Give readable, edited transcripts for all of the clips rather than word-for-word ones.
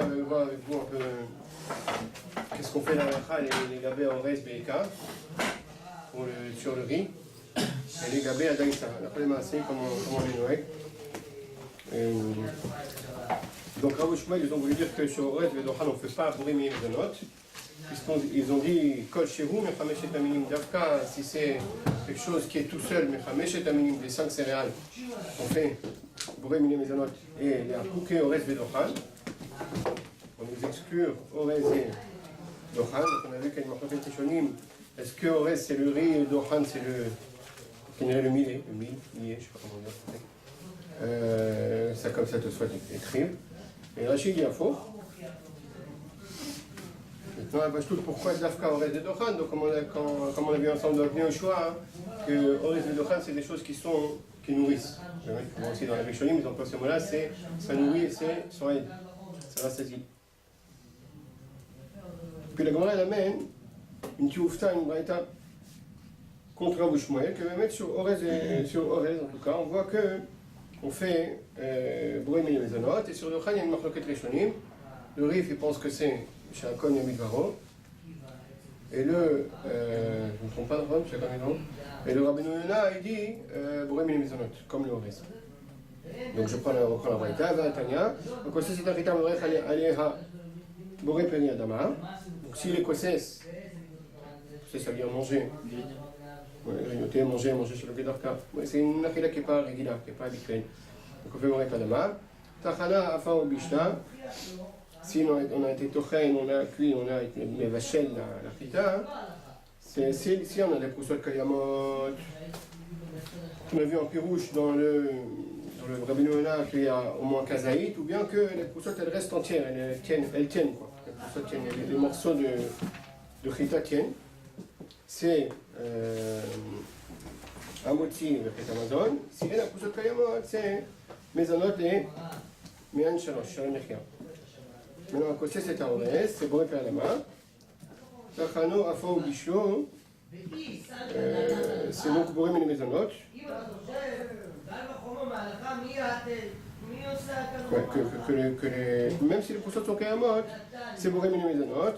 voulais voir avec vous un peu qu'est-ce qu'on fait dans la les gabés en res BK sur le riz et les gabés à daïsa. Après les massés, comment on les noie. Donc Rav Shmuel, ils ont voulu dire que sur Ores Vedochan on ne fait pas Borim et Mezonot, puisqu'ils ont dit Kol Shehu, Mechameshet Aminim Davka, si c'est quelque chose qui est tout seul, Mechameshet Aminim, les 5 céréales, on fait Borim et Mezonot et les Akouké Ores Vedochan. On nous exclut Ores et Dochan, donc on a vu qu'il y a une marque de Tishonim. Est-ce que Ores c'est le riz et Dochan c'est le millet, je ne sais pas comment dire. Ça comme ça te soit écrit. Et Rachid dit à faux. Maintenant, à Bachtout, pourquoi Dafka Orez et Dochan? Donc, comme on a vu ensemble dans le choix, que Orez et Dochan, c'est des choses qui nourrissent. Comment aussi dans la Béchonim, ils emploient ce mot-là, c'est ça nourrit et c'est soin, ça rassasie. Puis la Gemara, elle amène une tioufta, une braïta contre Rav Shmuel, que va mettre sur Orez, en tout cas, on voit que on fait Borim et Mezonot, et sur le Khan, il y a une marloquette Rishonim. Le Rif, il pense que c'est chez Akon et Midvaro. Et je ne me trompe pas, chez Akon et le Rabbeinu Yonah, il dit Borim et Mezonot, comme le Orez. Donc je reprends la Braïta, Tanya. Donc, aussi, c'est un Ritam Orech Aleha Borim Peri Adama. Donc, si l'écossais, ça veut dire manger. Grignoter, manger sur le Gedarka. C'est une achila qui n'est pas régulière, qui n'est pas habituelle. Donc on fait Morek Adama. Tachana, Afa ou Bishna. Si on a été tochen, on a cuit, on a été vachel la chita. Si on a des poussots de kayamot. On a vu en pirouche dans le Rabbeinu Yonah qu'il y a au moins kazaït, ou bien que les poussots elles restent entières, elles tiennent quoi. Les poussots tiennent, les morceaux de chita tiennent. C'est un motif avec Amazon. Si elle a poussé de Kayamot, c'est Mezonot et Mian Shalosh, Shalom Yechia. Maintenant, à côté, c'est Aores, c'est Boré Perlama. Tachano, Afo, Bishlo, c'est donc Boré et Mezonot. Même si les poussées sont Kayamot, c'est Boré et Mezonot.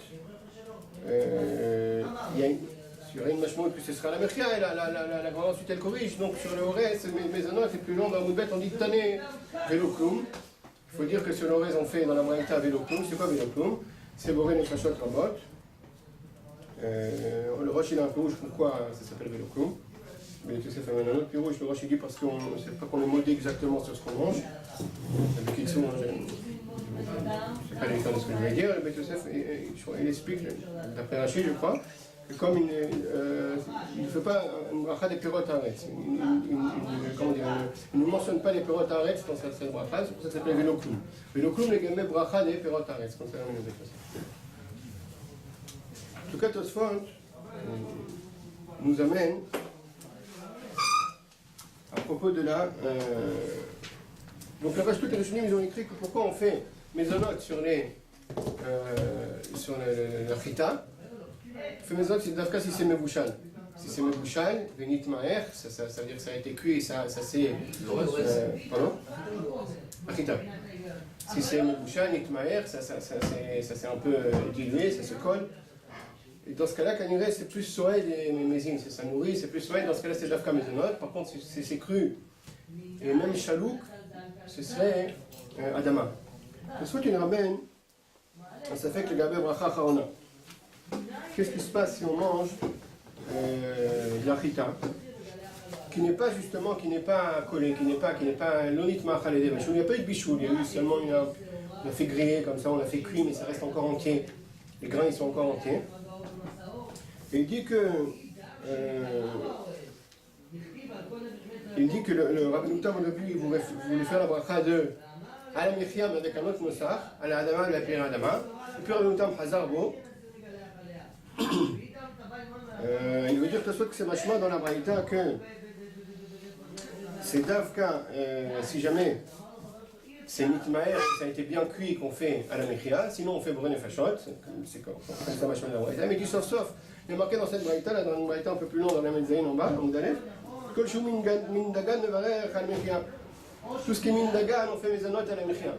Il y aura une machmout que ce sera la Mechia et la grande ensuite elle corrige. Donc sur le Orez, Mezonot, c'est plus long dans Moudbet, on dit Tané Velokloum. Il faut dire que sur l'Orez on fait dans la Braïta Velokloum. C'est quoi Velokloum? C'est Boré Nefashot Rabot. Le Roche il est un peu rouge, pourquoi ça s'appelle Velokloum? Mais tu sais, ça fait un autre plus rouge. Le Roche il dit parce qu'on ne sait pas qu'on est modé exactement sur ce qu'on mange. Avec Kitsou, je ne sais pas l'écart de ce que je vais dire. Le Bet Yosef, il explique, d'après Rachid, je crois. Comme il ne fait pas une bracha des pirotes arrêtes. Il ne mentionne pas les pirotes arrêtes dans cette bracha, c'est pour ça que ça s'appelle Velokloum. Velokloum, les gamins bracha des pirotes arrêtes, c'est comme ça qu'on les appelle. En tout cas, Tosfot nous amène à propos de la. Donc la page toutes les Rishonim, ils ont écrit que pourquoi on fait Mezonot sur la chita. Fait Mezonot, c'est d'Afka si c'est Mebouchal. Si c'est Mebouchal, Venit Maher, ça veut dire que ça a été cuit et ça c'est. Pardon? Chita. Si c'est Mebouchal, Nit Maher, ça c'est un peu dilué, ça se colle. Et dans ce cas-là, Kaniré, c'est plus Soed et Mézine, ça nourrit, c'est plus Soed, dans ce cas-là, c'est d'Afka Mezonot. Par contre, si c'est cru, et même Chalouk, ce serait Adama. Soit une ramène, ça fait que le Gabé Bracha Charona. Qu'est-ce qui se passe si on mange de la chita qui n'est pas justement, qui n'est pas collé, qui n'est pas l'onit ma'achalé il n'y a pas eu de bichoul, il y a eu seulement on a fait griller comme ça, on a fait cuire, mais ça reste encore entier. Les grains ils sont encore entiers. Et il dit que le Rabbeinu Tam au début il voulait faire la bracha de Ala Mechia avec un autre Moussar, Ala Adama, la Pire Adama, et puis Rabbeinu Tam Hazarbo. Il veut dire que c'est vachement dans la Braïta que c'est Davka, si jamais c'est Nitmaer, ça a été bien cuit qu'on fait à la Mechia, sinon on fait Boré Nefashot, c'est comme ça vachement dans la Braïta. Mais du sauf, il est marqué dans cette Braïta, là dans une Braïta un peu plus longue, dans la Medzaïn en bas, en Moudalef, que le Shou Mindagan ne varer à la Mechia. Tout ce qui est Mindagan, on fait Mezonot à la Mechia.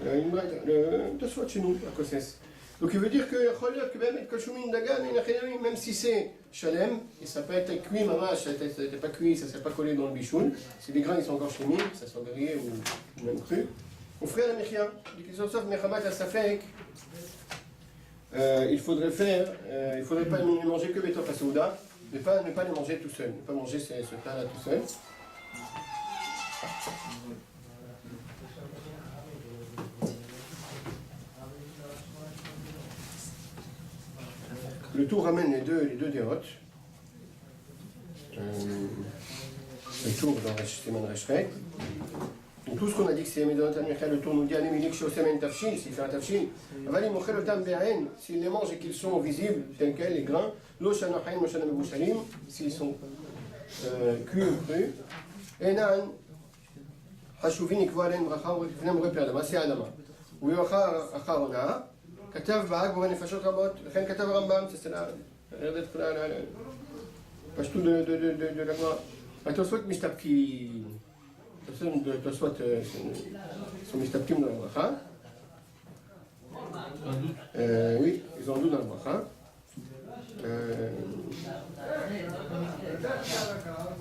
le Tosfot chez nous, à Kosses. Donc il veut dire que même si c'est Shalem, et ça peut être cuit, maman, ça n'était pas cuit, ça ne s'est pas collé dans le bichoun, si les grains ils sont encore chimiques, que ça soit grillé ou même cru, on ferait la mechia. Sauf Mechamat la Safek, il faudrait pas ne manger que Betor Hasouda, ne pas les manger tout seul, ne pas manger ce plat-là tout seul. Le tour ramène les deux dérotes. Le tour dans Siman Reshret. Donc tout ce qu'on a dit que c'est Medonat Amichel, le tour nous dit Anémilik Shosemen Tafshil, s'il fait un Tafshil. Avalim Mochel Otam Be'en, s'il les mange et qu'ils sont visibles, tels quels, les grains. Lo Shanachaim Moshanam Bouchalim, s'ils sont cuits ou crus. Enan, Hashuvin Ikvalen Bracha, ou Ifnem Reper Adama, c'est Adama. Ou Yocha Acharona. כתב בהג בורא נפשות רבות, לכן כתב הרמב"ם, c'est la פשטות de la gloire. התוספות משתפקים, התוספות sont משתפקים dans la bracha. Oui, ils ont un doute dans la bracha.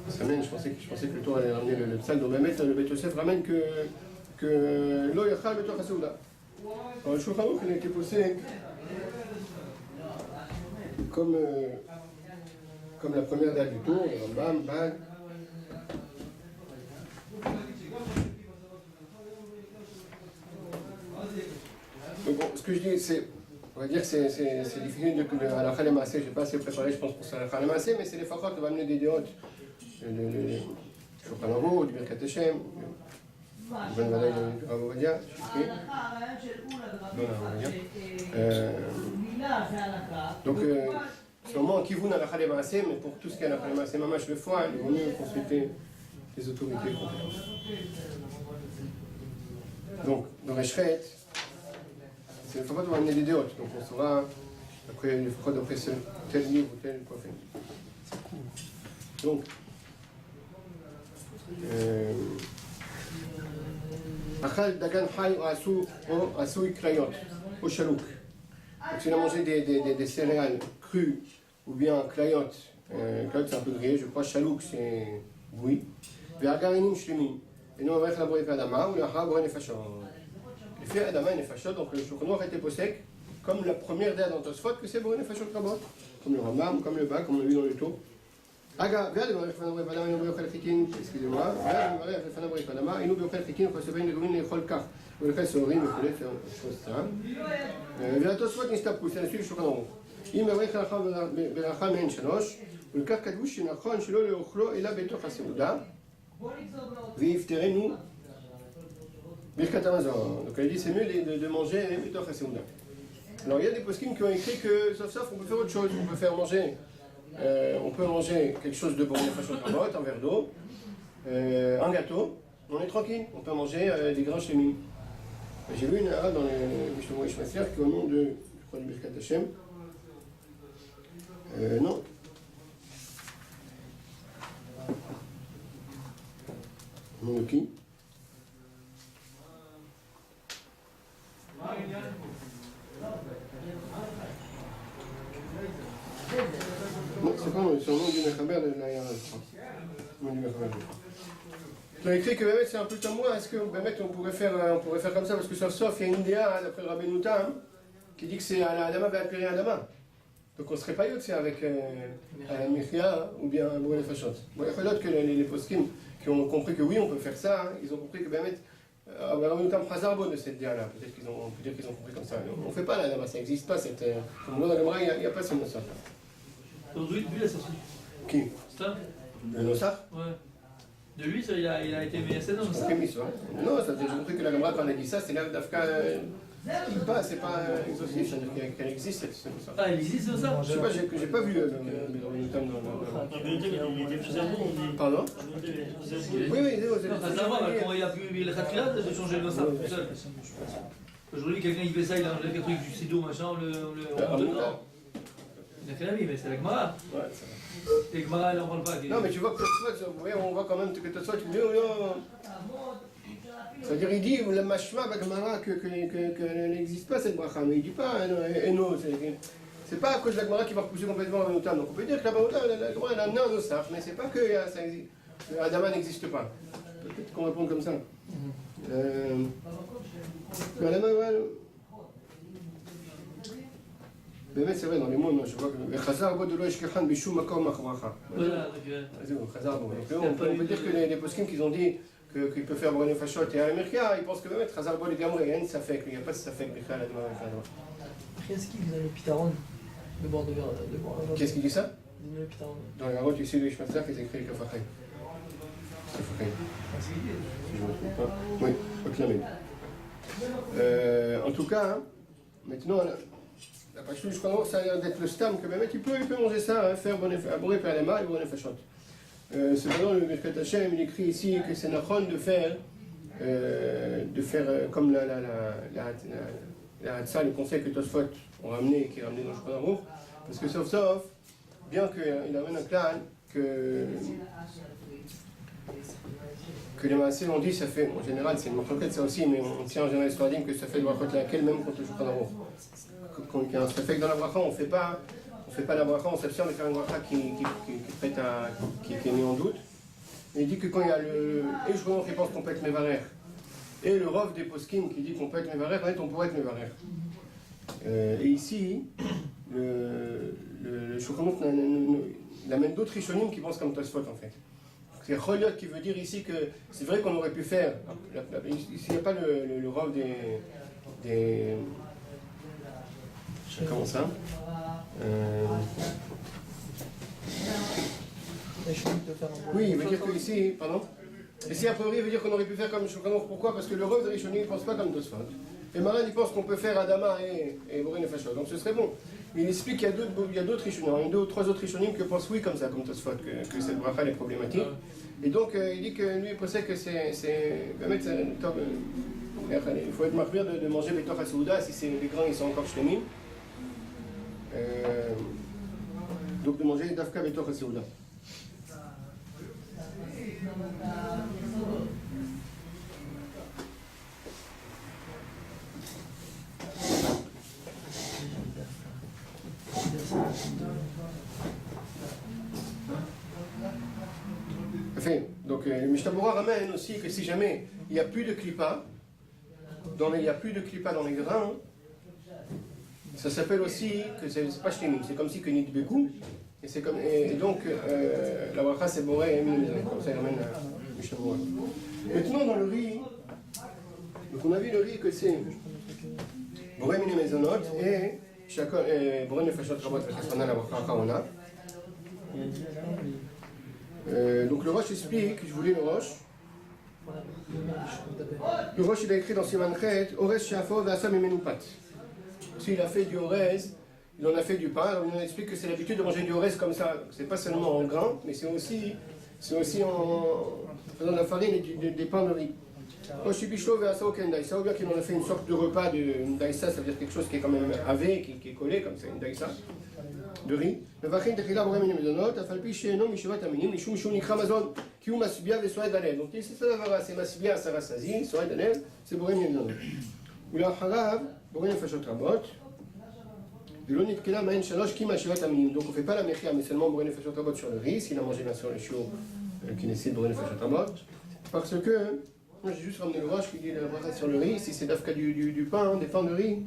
Ça mène, je pensais que le tour allait ramener le psal, donc le Beit Yosef ramène que lo yachal betor hasouda. Alors le Shulchan Aruch, il a été posé comme la première date du tour, Rambam, Bag. Donc bon, ce que je dis, on va dire que c'est difficile de halakha le maaseh, je n'ai pas assez préparé, je pense, pour ça halakha le maaseh, mais c'est les fakot qui vont amener des déotes, le Shulchan Aruch, du Birkat Hashem, Ben Vadaï du Rav Ovadia, donc, c'est au moment qui vous n'a la Khalé Maasé, mais pour tout ce qui est la Khalé Maasé, Mamash le foie, il vaut mieux consulter les autorités. Donc, dans les Shret, c'est le Fakot va amener des déotes, donc on saura, après le Fakot d'après tel livre ou tel quoi faire. Donc, Achal Dagan Hay ou Asou Krayot, au Chalouk. Si on a mangé des céréales crues ou bien Krayot, Krayot c'est un peu grillé, je crois, Chalouk c'est oui. Ve'agarinim Shlemim. Et nous on va faire la brûlée Adama ou la brûlée Nefashot. Le fait Adama et Nefashot, donc le Shulchan Aruch a été posé comme la première date dans Tosfot que c'est brûlée Nefashot Rabot. Comme le Rambam, comme le Bak, comme on l'a vu dans le taux. Aga, viens de voir le brûlée Adama et nous brûlée Chikin, excusez-moi. Viens de voir le brûlée Adama et nous brûlée Chikin, on se fait une gomine et Cholkar. Ou le fait c'est horrible, il faut faire chose ça. Viens Tosfot Nistapou, c'est la suite du Shulchan Aruch. אם מברך ברכה מעין שלוש, ולקח כתבו שנכון שלא לאוכלו אלא בתוך הסעודה, ויפטרנו ברכת המזון. Donc elle dit c'est mieux de manger בתוך הסעודה. Alors il y a des poskim qui ont écrit que sauf on peut faire autre chose, on peut manger quelque chose de bon, un verre d'eau, un gâteau, on est tranquille, on peut manger des grains chémis. J'ai vu une arabe dans les Mishnah Ishmael qui au nom de, je crois, du Birkat Hashem. Non. Nom de qui? Non, c'est pas c'est le nom du Mechaber de la Yara, je crois. Nom du Mechaber. Il a écrit que c'est un peu comme moi. Est-ce que on pourrait faire comme ça? Parce que sauf il y a une idéa, d'après le Rabbi Nouta, qui dit que c'est à la Adama Be'alpiri Adama. Donc on serait pas yotse avec Michia ou bien Brûlé Fachot. Bon, il y a d'autres que les poskim qui ont compris que oui, on peut faire ça. Hein. Ils ont compris que Rabbi Nouta Hazarbo de cette idéa-là. Peut-être qu'ils ont compris comme ça. On ne fait pas la Adama, ça n'existe pas. Comme dans la Gemara, il n'y a pas ce Nosach. Aujourd'hui, lui, il a sorti. Qui? C'est ça? Le Nosach? Ouais. De lui, ça, il a été mis à scène dans ça? Non, ça j'ai compris que la Gemara, quand elle a dit ça, c'est l'air d'Afka. C'est pas exhaustif, c'est-à-dire qu'elle existe cette Nosach. Ah, elle existe ça? Je sais pas, j'ai pas vu Rabbi Nouta dans. Pardon? Oui, c'est Hazarbo, comment il a pu le Khatkilat de changer le Nosach tout seul? Aujourd'hui, quelqu'un il fait ça, il a enlevé le truc du Sido, machin, mais c'est la Gemara. Ouais, ça va. Et Gemara, elle en parle pas. Non, mais tu vois que Tosfot, on voit quand même que Tosfot, il dit, oh, c'est-à-dire, il dit, le mashma, qu'elle n'existe pas cette bracha, mais il dit pas, eno, c'est pas à cause de la Gemara qui va repousser complètement la Notam. Donc on peut dire que la Gemara, elle a amené un osaf, mais c'est pas que ça existe. Adama n'existe pas. Peut-être qu'on répond comme ça. באמת c'est vrai dans les mots, je vois que Khazar bo de lo yeshkechan bishum makom machbracha. Voilà, donc. On peut dire que les poskim qu'ils ont dit qu'il peut faire Boré Nefashot et Al-Merka, ils pensent que même Khazar bo les gamre, il y a une safek, il n'y a pas de safek Bichal à la Qu'est-ce qu'il a le pitaron de bord de verre? Qu'est-ce qui dit ça? Le pitaron. Dans la route ici de Ishmatzah, ils écrivent le Kafachay. Oui, en tout cas, maintenant, la pachou, je crois que ça a l'air d'être le stam, que même il peut manger ça, faire Boré Perlema et Boré Nefashot. Cependant, le Birkat Hashem, il écrit ici que c'est nachon de faire comme la Hatzah, le conseil que Tosfot ont ramené, qui est ramené dans le Shulchan Aruch, parce que sauf, bien qu'il amène un clan, que les Maaseh ont dit, ça fait, en général, c'est une marquette ça aussi, mais on tient en général sur la ligne que ça fait de brachot laquelle même contre le Shulchan Aruch. Quand il y a un safek dans la bracha, on fait pas la bracha, on s'abstient de faire une bracha qui est mise en doute. Et il dit que quand il y a le Eshron qui pense qu'on peut être Mevarer, et le Rov des Poskim qui dit qu'on peut être Mevarer, en fait on pourrait être Mevarer. Et ici, le Shulchan il amène d'autres Rishonim qui pensent comme Tosfot en fait. C'est Choliot qui veut dire ici que c'est vrai qu'on aurait pu faire, ici il n'y a pas le Rov des comment ça Oui, il veut dire que ici, pardon. Ici, a priori, il veut dire qu'on aurait pu faire comme Shulchan Aruch. Pourquoi? Parce que le Rov de Rishonim ne pense pas comme Tosfot. Et Maran, il pense qu'on peut faire Adama et Boré Nefashot. Donc ce serait bon. Il explique qu'il y a d'autres Rishonim, il y a 2 ou 3 autres Rishonim qui pensent oui comme ça, comme Tosfot, que cette bracha est problématique. Et donc il dit que lui, il pensait que il faut être marqué de manger Betoch HaSouda si les grains ils sont encore shlemim. Donc de manger Dafka Betoch HaSouda. Enfin, donc le Mishnah ramène aussi que si jamais il n'y a plus de clipa, dans les grains, ça s'appelle aussi que c'est pas shtemim, c'est comme si que nidbeku, et donc la bracha c'est boré et min, comme ça il ramène le Mishnah. Maintenant dans le riz, donc on a vu le riz que c'est boré min mezonot et boré nefashot rabot v'chesrona la bracha on donc le Rosh explique, je vous lis le Rosh. Le Rosh il a écrit dans Siman Chet, Orez Shafo ve'asam imenupat. S'il a fait du Orez, il en a fait du pain. Alors il explique que c'est l'habitude de manger du Orez comme ça. C'est pas seulement en grains, mais c'est aussi en faisant de la farine et des pains de riz. Rosh Bishlo ve'asam kendaïsa, ou bien qu'il en a fait une sorte de repas de daïsa, ça veut dire quelque chose qui est quand même avé, qui est collé comme ça, une daïsa. De riz. מברכין תחילה בורא מן המזונות, אף על פי שאינו משבעת המינים, משום שהוא נקרא מזון, כי הוא משביע וסועד הלב. Donc c'est ça דבר, c'est משביע, ça rassasie, סועד הלב, c'est בורא מן המזונות. ולאחריו, בורא נפשות רבות, ולא נתקלה מהן 3 כי מהשבעת המינים. Donc on fait pas la mechia, mais seulement בורא נפשות רבות sur le riz, s'il a mangé bien sûr le chiour qui nécessite בורא נפשות רבות. Parce que, moi j'ai juste ramené le roche qui dit la bracha sur le riz, si c'est d'afka du pain, des pains de riz,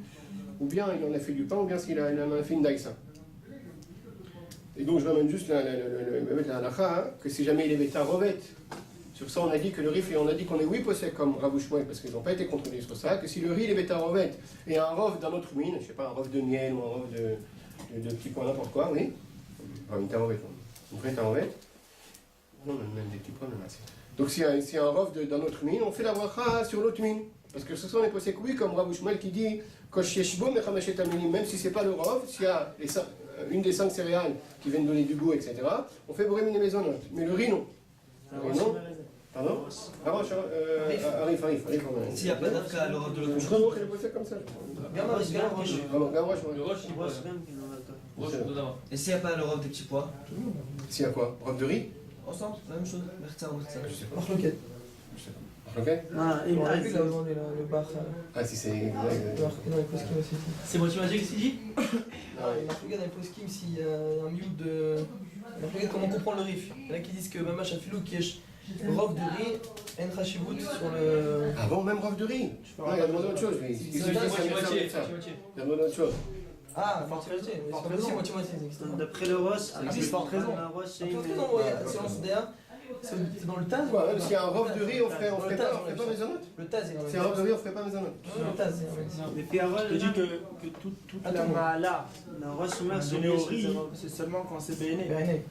ou bien il en a fait du pain, ou bien s'il en a fait une daïsa. Et donc je ramène juste la halakha, que si jamais il est bétarovet, sur ça on a dit que le riz, on a dit qu'on est oui possède comme Rav Shmuel, parce qu'ils n'ont pas été contrôlés sur ça, que si le riz il est bétarovet et un rov d'un autre mine, je sais pas, un rov de miel ou un rov de petits pois, n'importe quoi, oui, enfin une tarovet, une vraie tarovet, non, même des petits pois, même assez. Donc si un rov d'un autre mine, on fait la bracha sur l'autre mine, parce que ce sont les possèdes oui comme Rav Shmuel qui dit, même si c'est pas le rov, s'il y a une des 5 céréales qui viennent donner du goût, etc., on fait boré min mezonot. Mais le riz, non. Le riz, non. Pardon? Arrive. S'il n'y a pas d'afka, alors de l'autre. Je crois qu'il est posé comme ça. Le Rosh, Le Rosh, Roche ou Dodama. Et s'il n'y a pas le rov des petits pois? S'il y a quoi? Robe de riz? Ensemble, la même chose. Mertza ou mertza. Je sais pas. Marloquette. Je sais pas. Ok? Ah, On l'a vu là aujourd'hui, le bar. Ah, si c'est. Le bar dans les poskim aussi. C'est moi qui m'a dit que c'est dit. Marloquette dans les poskim, s'il y a un miout de. Marloquette, comment comprendre le riff? Il y en a qui disent que Mamash Afilou qui est rov de riz, en Rachivut sur le. Ah bon, même robe de riz? Non, il a demandé autre chose, lui. Il a Moitié-moitié. demandé autre chose. Ah, moitié-moitié. C'est pas possible, moitié-moitié. D'après le Ross, Ah, c'est forte raison. la Ross, c'est En une. tout cas, non, selon ce DA, c'est dans le Taz. Quoi, même s'il y a un robe de riz, on ferait pas maisonnote? Le Taz, il en S'il y a un robe de riz, on ferait pas maisonnote? Le Taz, il en Mais puis avant, je dis que toute la Mahala, la Ross Omer sur les riz, c'est seulement quand c'est béné. Béné.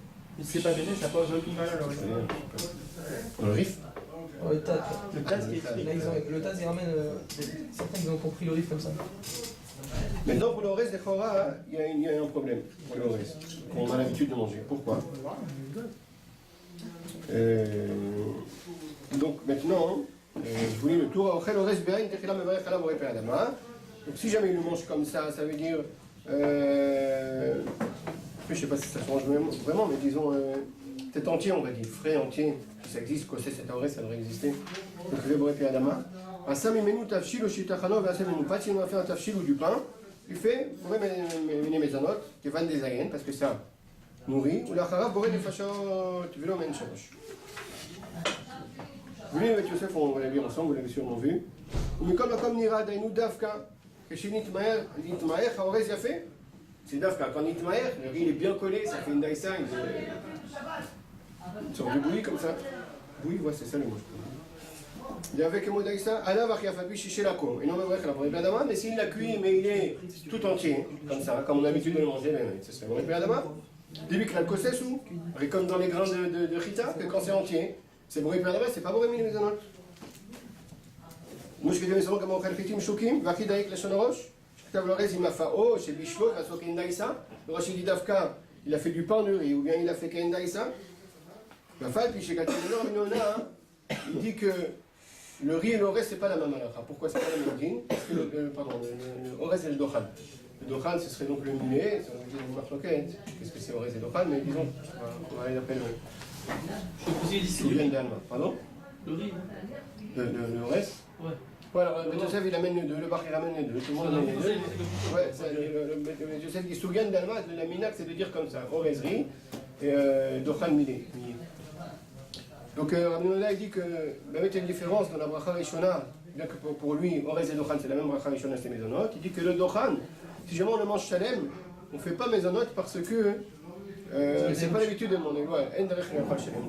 Si c'est pas béné, ça pose aucune valeur. Le riff? Le Taz. Le Taz qui est écrit. Là, le Taz, il ramène. Certains, ils ont compris le riff comme ça. Maintenant, pour le reste des Chora, il y a un problème pour le reste, qu'on a l'habitude de manger. Pourquoi? Donc maintenant, je vous lis le tour. Donc si jamais il le mange comme ça veut dire. Je ne sais pas si ça change vraiment, mais disons, peut-être entier, on va dire, frais entier, si ça existe, quoi, c'est cet oré, ça devrait exister. Donc je vais boire Adama. Si on va faire un tafshil ou du pain, il fait, vous mener mes anotes, qui vendent des aïens, parce que ça nourrit, ou la charab, boire des fachot, tu veux le mettre change. Vous voulez, avec Yosef, on va la lire ensemble, vous l'avez sûrement vu. Ou mais comme Nira, Dainou Davka, que chez Nitmaer, Haorez y a fait. C'est Davka, quand Nitmaer, le riz il est bien collé, ça fait une daïsa, une sorte de bouillie comme ça. Bouillie, ouais, c'est ça le mot. Il y avait que Modaïsa, Allah va fabi chicher la com. Et non, mais s'il l'a cuit, mais il est tout entier, comme ça, comme on a l'habitude de le manger, c'est ça. Début que l'alcocès ou, comme dans les grains de chita, que quand c'est entier, c'est bourré Adama, c'est pas bourré Minimizanot. Nous, je vais dire comme on fait le fitim choukim, va qui daïk la chonoroche, je t'avais le reste, il m'a fait oh, chez Bishlo, va soquer une daïsa, le Rosh dit Davka, il a fait du pain de riz, ou bien il a fait qu'une daïsa. La faille, puis chez Katanor, il dit que le riz et le reste, c'est pas la même halakha. Pourquoi c'est pas la même dîne? Parce que le reste, c'est le dochan. Le dochan, ce serait donc le mulet, ça veut dire une marloquette. Qu'est-ce que c'est reste et dochan? Mais disons, on va l'appeler le d'Alma. Pardon? Le riz. Le reste? Ouais. Ouais, alors Joseph, il amène les deux, le bar, il ramène les deux, tout le monde amène les deux. Ouais, Joseph dit Sougan d'Alma, la minak, c'est de dire comme ça, orezri et dochan milé. Donc Rabbi Yehuda dit que il y a une différence dans la bracha Rishona, bien que pour lui, Orez et Dochan c'est la même bracha Rishona, c'est Mezonot. Il dit que le Dochan, si jamais on le mange Shalem, on ne fait pas Mezonot parce que c'est pas l'habitude de demander.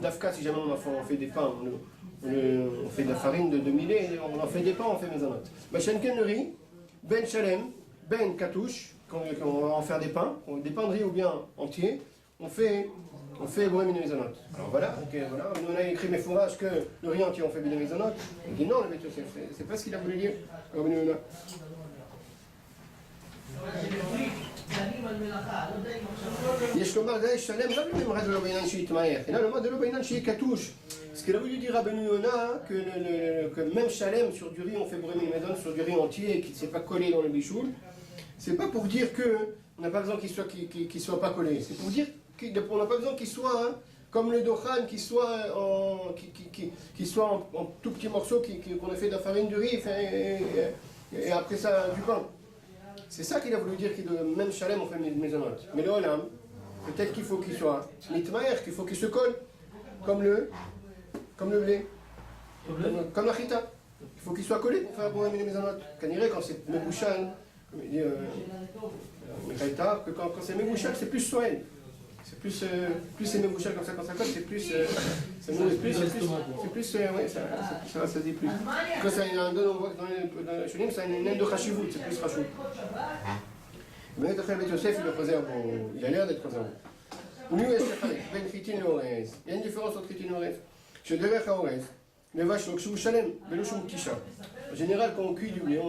Dafka, si jamais on fait des pains, on fait de la farine de millet, on en fait des pains, on fait Mezonot. Machenken le riz, Ben Shalem, Ben Katouche, quand on va en faire des pains de riz ou bien entiers, on fait Bourré Minimizanot. Alors voilà, voilà, on a écrit mes fourrages que le riz entier on fait Minimizanot. Il dit non, le métier, c'est pas ce qu'il a voulu dire. יש לומר זה שלם רק למרד ולא בעניין שיתמעך, אלא לומר דלא בעניין שיהיה קטוש. Ce qu'il a voulu dire à Ben Yona, que même Shalem sur du riz on fait Bourré Minimizanot sur du riz entier et qu'il ne s'est pas collé dans le bichoul, c'est pas pour dire qu'on n'a pas besoin qu'il soit pas collé, c'est pour dire on n'a pas besoin qu'il soit comme le dochan, qu'il soit en tout petits morceaux qu'on a fait de la farine de riz et après ça du pain. C'est ça qu'il a voulu dire, que même Shalem on fait Mezonot. Mais le Olam, peut-être qu'il faut qu'il soit Nitmaer, qu'il faut qu'il se colle, comme le blé, comme la chita. Il faut qu'il soit collé pour faire Bourré Mezonot. Quand c'est Mebouchal, comme il dit Mikhaïta, que quand c'est Mebouchal, c'est plus soin. C'est plus c'est Mebouchal comme ça, quand ça colle, c'est plus. Ça nourrit plus, c'est plus. Ouais, ça dit plus. Quand ça, il y a un don, on voit dans le Shunim, c'est un naine de Chashivut, c'est plus Chashivut. Mais après, Bet Yosef, il le faisait un peu. Il a l'air d'être faisant. Il y a une différence entre Chitin et Orez. Chez Derech Orez, les vaches, donc sous Shalem, mais le Shum Tisha. En général, quand on cuit du blé,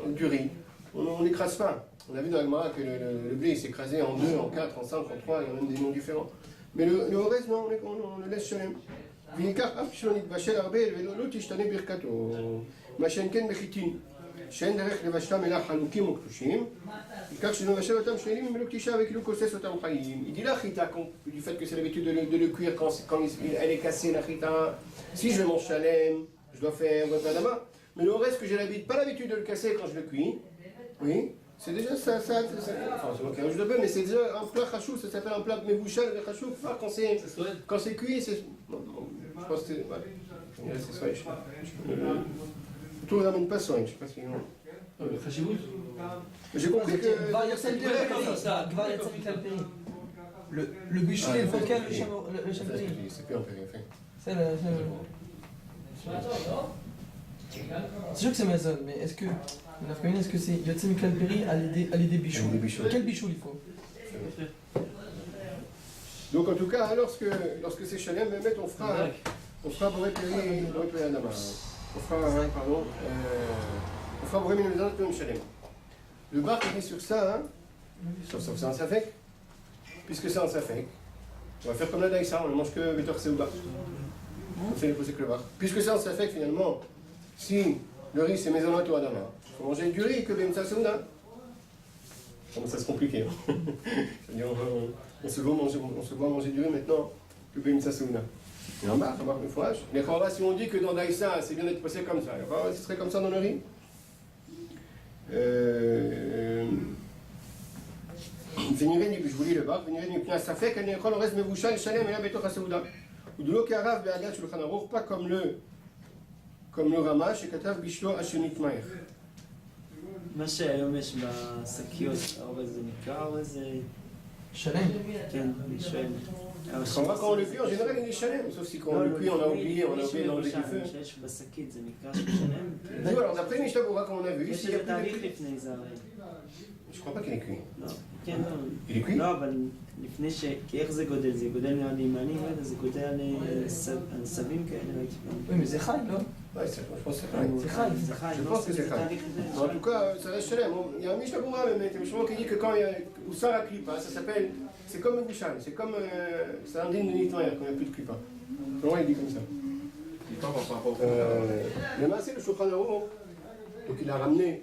du riz, on n'écrase pas. On a vu dans la Gemara que le blé s'écrasait en 2, en 4, en 5, en 3, il y a même des noms différents. Mais le Orez, non, on le laisse Shalem. וייקח אף שלא נתבשל הרבה ולא תשתנה ברכתו. מה שאין כן בחיטין. שאין דרך לבשתם אלא חלוקים וקדושים, כך שנבשל אותם שלמים ולא קדישה וכאילו כוסס אותם חיים. Il dit la chita, du fait que c'est l'habitude de le cuire quand elle est cassée, la chita. Si je mange chalem, je dois faire Adama. Mais le reste que j'ai l'habitude, pas l'habitude de le casser quand je le cuis, oui, c'est déjà ça, enfin c'est moi qui rajoute un peu, mais c'est déjà un plat chachou, ça s'appelle un plat mebouchal de chachou, quand c'est cuit, c'est... Je pense que c'est... Ouais, c'est soin, tout ne ramène pas soin, je ne sais pas si... Khashivut. J'ai compris que... Le bûcher, il faut quel le champignon. C'est plus un péri, enfin. C'est sûr que c'est maison, mais est-ce que est-ce que c'est Yotzim Kalperi à l'idée bichou? Quel bichou il faut? Donc en tout cas, lorsque c'est Shalem, on fera Boré Péri Adama. On fera Boré Minamizan comme Shalem. Le bar qui est sur ça, sauf c'est un safek, puisque c'est un safek, on va faire comme la daïsa, on ne mange que Betor Seouba. On fait les poser que le bar. Puisque c'est un safek finalement, si le riz c'est Maisonot ou Adama, il faut manger du riz que Bemsa Seouda. Ça c'est compliqué. On se voit manger du riz maintenant que Bemsa Seouda. Et en bas, le fourrage. Mais si on dit que dans Daïsa, c'est bien d'être passé comme ça, ce serait comme ça dans le riz. ונראה בשבולי לבך, ונראה מפני הספק, אני יכול אורז מבושל שלם אלא בתוך הסעודה. ודלו כערב בעגת שולחן ערוך, pas comme le רמה שכתב בשלו השנית מהר. מה שהיום יש בשקיות, האורז זה נקרא אורז... שלם? כן, אני שואל. Quand on le cuit, en général, il est chalem, sauf si quand on le cuit, on a oublié d'enlever du feu. שיש בשקית זה נקרא שלם? Alors d'après Mishtabura, comme on a vu, יש איזה תהליך לפני זה הרי. Je crois pas qu'il est cuit. לא, כן, לא. Il est cuit? לא, אבל לפני ש... כי איך זה גודל? זה גודל נראה לי מעניין, זה גודל על סבים כאלה, ראיתי פעם. Oui, mais c'est chal, non? Ouais, je pense que c'est pareil. C'est chal. זה חי, Je לא pense עושה que c'est את התהליך chal. הזה. En tout cas, ça reste chalem. Il y a un Mishtabura, mais je qui dit que quand il y a Oussara Klipa, ça s'appelle. C'est comme un bouchal, c'est comme. C'est un digne de Nitmaer quand il n'y a plus de Klipa. Comment il dit comme ça? Le Maasé, le Shulchan Aruch, donc il a ramené.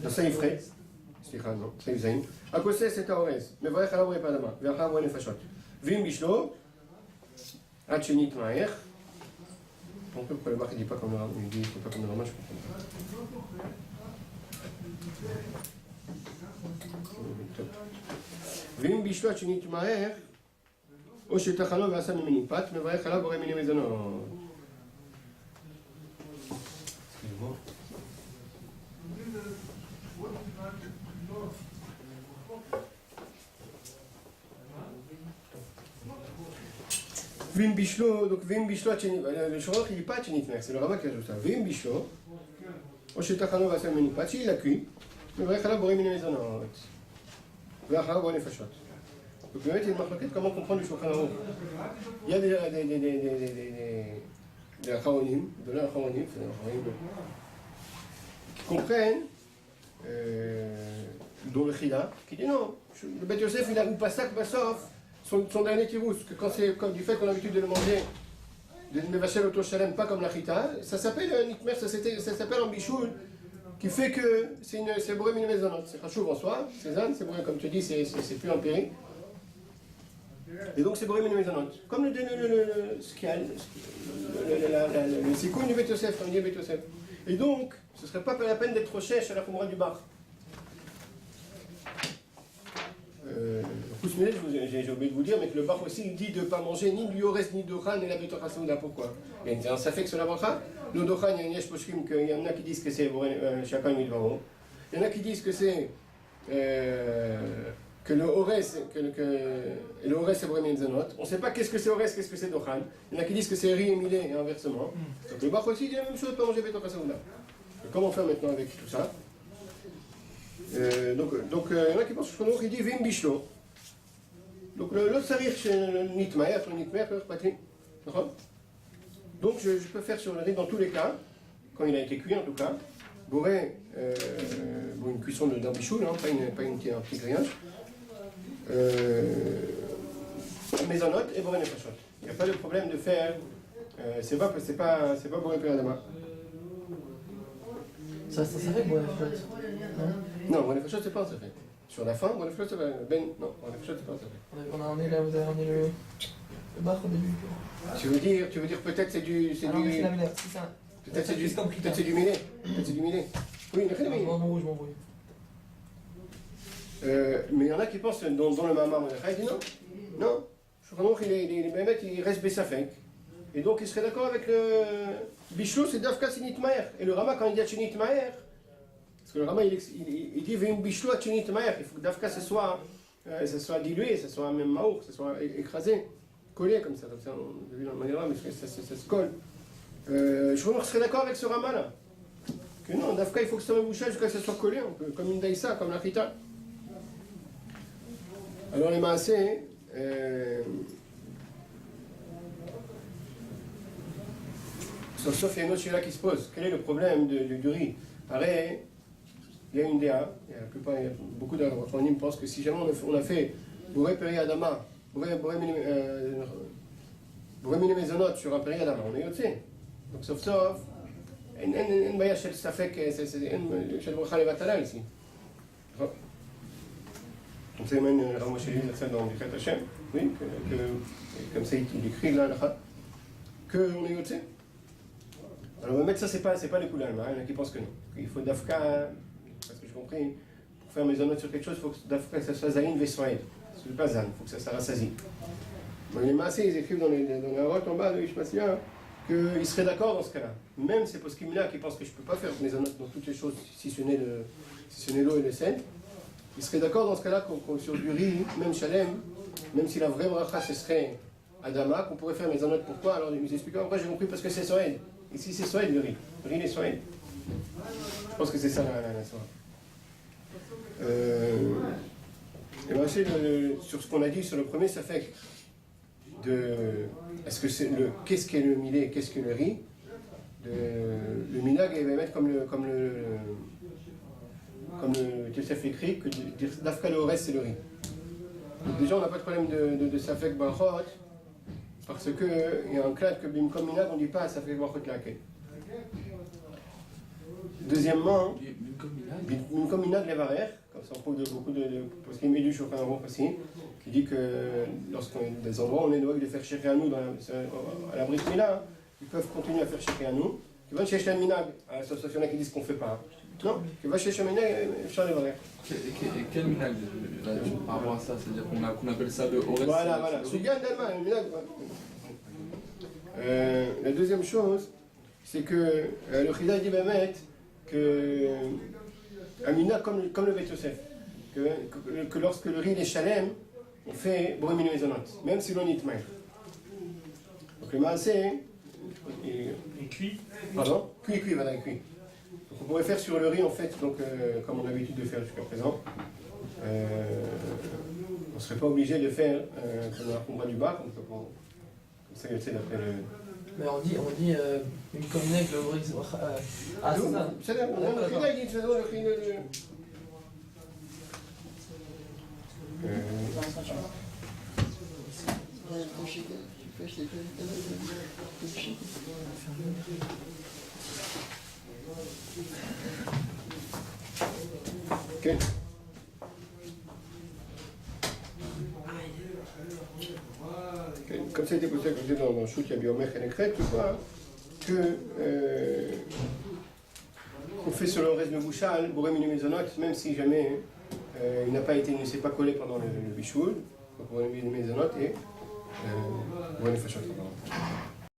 Le Saïfré, סליחה, לא, סעיף זין. הכוסס את האורז, מברך עליו ריפא אדמה, ואחריו רואה נפשות. ואם בשלו, עד שנתמעך, pourquoi le bar il dit pas comme il dit pas comme le ramage, je comprends pas. ואם בשלו עד שנתמעך, או שטחנו ועשה ממנו פת, מברך עליו בורא מיני מזונות. Vim Bishlo, donc Vim Bishlo, le Shorach il dit pas Tchenitmer, c'est le Rama qui ajoute ça. Vim Bishlo, Oshetachano va faire Menipat, il l'a cuit, mais va faire Boré Mine Mezonot. Va faire Boré Nefashot. Donc le mec il y a une marque comment comprendre le Shulchan Aruch. Il y a des Acharonim, de l'Acharonim, qui comprennent, dont le Chida, qui dit non, le Beth Yosef il a ou pas ça que Bassof. Son dernier tirous, que quand c'est comme du fait qu'on a l'habitude de le manger, de ne vacher l'auto-chalem, pas comme la chita, ça s'appelle un nitmer, ça s'appelle un bichoul, qui fait que c'est bourré mine mezonot. C'est chachouv en soi, c'est zan, c'est bourré, comme tu dis, c'est plus un péri. Et donc c'est bourré mine mezonot. Comme le skial, le sikoun du Beth Yosef, comme dit Beth Yosef. Et donc, ce ne serait pas la peine d'être trop chèche à la khumra du bar. J'ai oublié de vous dire, mais que le bar aussi il dit de ne pas manger ni du Ores ni d'Ochan et la Betor Hasouda. Pourquoi? Il y a un safek sur la bracha. Le d'Ochan, il y a un yesh poshkim, qu'il y en a qui disent que c'est chacun une varo. Il y en a qui disent que c'est que le Ores, le Ores c'est Boré Menzanot. On ne sait pas qu'est-ce que c'est Ores, qu'est-ce que c'est d'Ochan. Il y en a qui disent que c'est riz et millet et inversement. Donc le bar aussi dit la même chose, de ne pas manger Betor Hasouda. Comment faire maintenant avec tout ça? Donc il y en a qui pensent que il dit Vim Bishlo. Donc l'autre sarir chez le Nitmaer, le Nitmaer, donc je peux faire sur le riz dans tous les cas, quand il a été cuit en tout cas, bourré, une cuisson d'un bichoul, hein, pas un petit grillage, maisonnote et bourré nefashot. Il n'y a pas de problème de faire c'est pas Boré Peri Adama. Ça fait bon, Non, Boré Nefashot, c'est pas un safek. Sur la fin, Boré Nefashot, c'est pas Ben. Non, Boré Nefashot, c'est pas un safek. on est là, vous avez ramené le bar au début. Tu veux dire peut-être c'est du. Ah non, mais c'est la mêlée, c'est ça. Peut-être c'est du. C'est compliqué. Peut-être c'est du mêlé. Peut-être c'est du mêlé. Oui, il y en a Je m'embrouille. mais il y en a qui pensent, dans le Mahama Mordechai, il dit non. Non. Il reste Bessafek. Et donc il serait d'accord avec le Bichlou, c'est Dafka Sinit Maher. Et le Rama, quand il dit Chinit Maher, parce que le Rama il dit Vim Bichlou à Chinit Maher, il faut que Dafka ce soit dilué, ce soit même maour, ce soit écrasé, collé comme ça, on a vu dans le manière mais ça se colle. Je crois qu'on serait d'accord avec ce Rama là. Que non, Dafka il faut que ça me bouche jusqu'à ce que ça soit collé, un peu, comme une daïsa, comme la Rita. Alors les Maasé, sauf il y a une autre chose là qui se pose. Quel est le problème du riz? Pareil, il y a une DA, il y a beaucoup d'Achronim pensent que si jamais on a fait Boré Peri Adama, Boré Mine Mezonot sur un Peri Adama, on est yotze. Donc sauf, une baya shel safek, shel bracha levatala ici. Comme ça, même Ramo Sheli, dans Birkat Hashem, oui, comme ça il écrit là, qu'on est yotze. Alors, on va mettre ça, c'est pas les couleurs, il y en a qui pensent que non. Il faut Dafka, parce que j'ai compris, pour faire mes notes sur quelque chose, il faut que Dafka, ça soit Zayin Vessoïd. C'est pas Zan, il faut que ça rassasie. Les Maasé, ils écrivent dans les rotes en bas de Ishmasia qu'ils seraient d'accord dans ce cas-là. Même ces poskim-là qui pensent que je ne peux pas faire mes notes dans toutes les choses, si ce n'est l'eau et le sel, ils seraient d'accord dans ce cas-là sur du riz, même Shalem, même si la vraie bracha ce serait Adama, qu'on pourrait faire mes notes. Pourquoi? Alors, ils nous expliquent. Après, j'ai compris parce que c'est Soed. Ici, c'est Soed le riz. Le riz, il est Soed. Je pense que c'est ça la soie. Et bien, sur ce qu'on a dit sur le premier, ça fait est-ce que c'est qu'est-ce qu'est le millet, qu'est-ce que le riz? Le minag, il va mettre comme le Tosef écrit que Dafka le reste, c'est le riz. Donc déjà, on n'a pas de problème de Safek Barchot, parce qu'il y a un clade que Bimkom Minag, on ne dit pas Safek Barchot Laké. Deuxièmement, Bimkom Minag Levarer, comme ça on trouve beaucoup de parce qu'il y a du Shulchan Aruch aussi, qui dit que lorsqu'on est dans des endroits, on est doué de faire chérir à nous à la Brit Mila, ils peuvent continuer à faire chérir à nous. Ils vont chercher un minag, à l'association qui disent qu'on ne fait pas. Non, tu vas chercher un minag et faire les valeurs. Et quel minag par rapport à ça? C'est-à-dire qu'on appelle ça le Ores? Voilà. Sougan d'Allemagne, le minag. La deuxième chose, c'est que le Chida dit Bémet que un minag comme le Bet Yosef, que lorsque le riz est chalem, on fait Boré Mine Mezonot, même si l'on est maïr. Donc le Maasé. Et cuit. Pardon? Cuit, voilà, cuit. Donc on pourrait faire sur le riz en fait, donc, comme on a l'habitude de faire jusqu'à présent. On ne serait pas obligé de faire comme on comprend du bar, comme ça il sait d'après le. Mais on dit une combinaison avec le riz. Ah, c'est ça. C'est là, le riz il dit, le riz Ok. Comme ça a été posé à côté dans le shoot, il y a Biomech et Nekret, tu vois que on fait sur le reste de Bouchal, Boré Mine Mezonot, même si jamais il ne s'est pas collé pendant le Bichoul, Boré Mine Mezonot et Boré Nefashot.